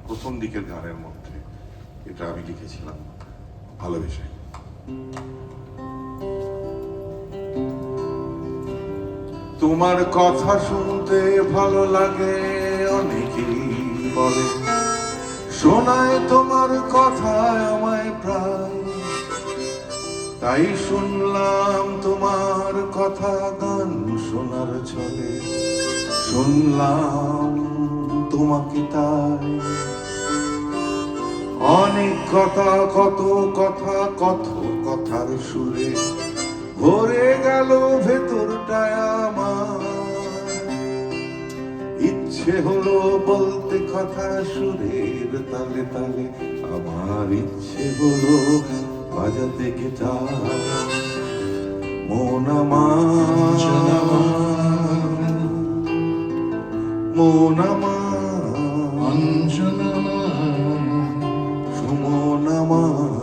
প্রথম দিকের গানের মধ্যে এটা আমি লিখেছিলাম ভালোবেসে। তোমার কথা শুনতে ভালো লাগে, অনেকেই বলে, শোনায় তোমার কথায় আমায় প্রায়, তাই শুনলাম তোমার কথা গান শোনার ছলে, শুনলাম তোমাকে তাই। অনেক কথা, কত কথা, কত কথার সুরে ভরে গেল ভেতরটায় আমার, ইচ্ছে হলো বলতে কথা সুরের তালে তালে, আমার ইচ্ছে হলো বাজাতে গিটার। মন আমার, মন আমার, সুমন আমার।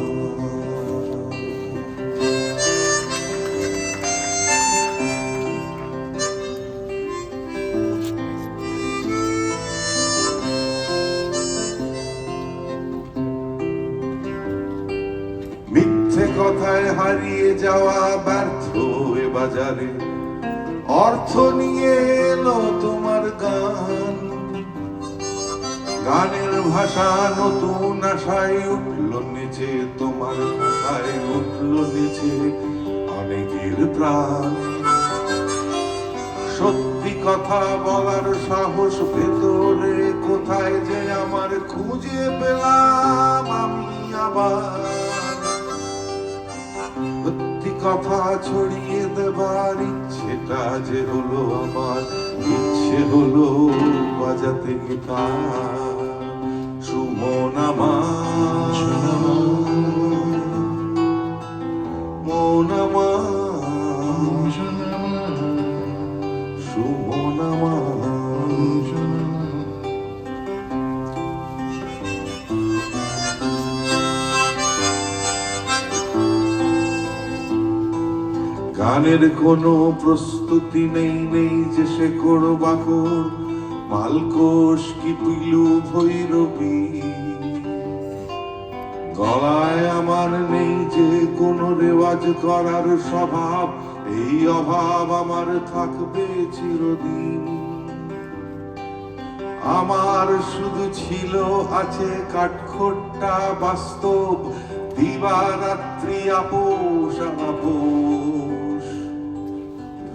মিথ্যে কথায় হারিয়ে যাওয়া ব্যর্থ এ বাজারে, অর্থ নিয়ে এলো তোমার গান। গানের ভাষা নতুন আশায় উঠল নিচে, তোমার ভাষায় উঠল নিচে অনেকের প্রাণ। সত্যি কথা বলার সাহস ভেতরে কোথায় যে আমার, খুঁজে পেলাম আমি আবার। সত্যি কথা ছড়িয়ে দেবার ইচ্ছেটা যে হলো আমার, ইচ্ছে হলো বাজাতে গিটার। সুমন আমার, মন আমার, সুমন আমার। গানের কোনো প্রস্তুতি নেই, নেই যে সে বাকর, মালকোষ কি পিলু ভৈরবী। গলায় আমার নেই যে কোনো রেওয়াজ করার স্বভাব, এই অভাব আমার থাকবে চিরদিন। আমার শুধু ছিল আছে কাঠখোট্টা বাস্তব, দিবারাত্রি আপোষ আপোষ।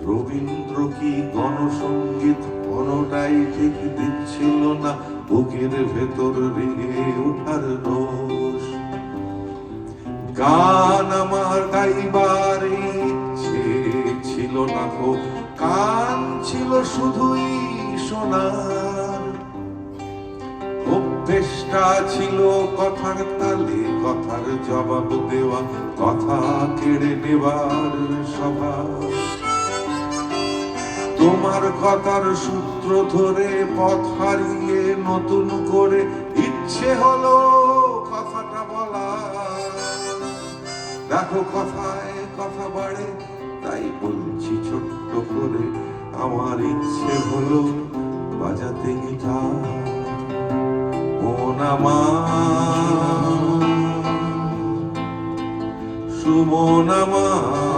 রবীন্দ্র কি গণসঙ্গীত কোনটাই ঠিক দিচ্ছিল না, বুকের ভেতর রেগে ওঠার রোষ। গান আমার গাইবার ইচ্ছে ছিল না গো, কান ছিল শুধুই শোনার। অভ্যেসটা ছিল কথার তালে কথার জবাব দেওয়া, কথা কেড়ে নেবার স্বভাব। তোমার কথার সূত্র ধরে পথ হারিয়ে নতুন করে ইচ্ছে হলো কথাটা বলা। দেখো কথায় কথা বাড়ে, তাই বলছি ছোট্ট করে, আমার ইচ্ছে হলো বাজাতে গিটার। মন আমার, সুমন আমার।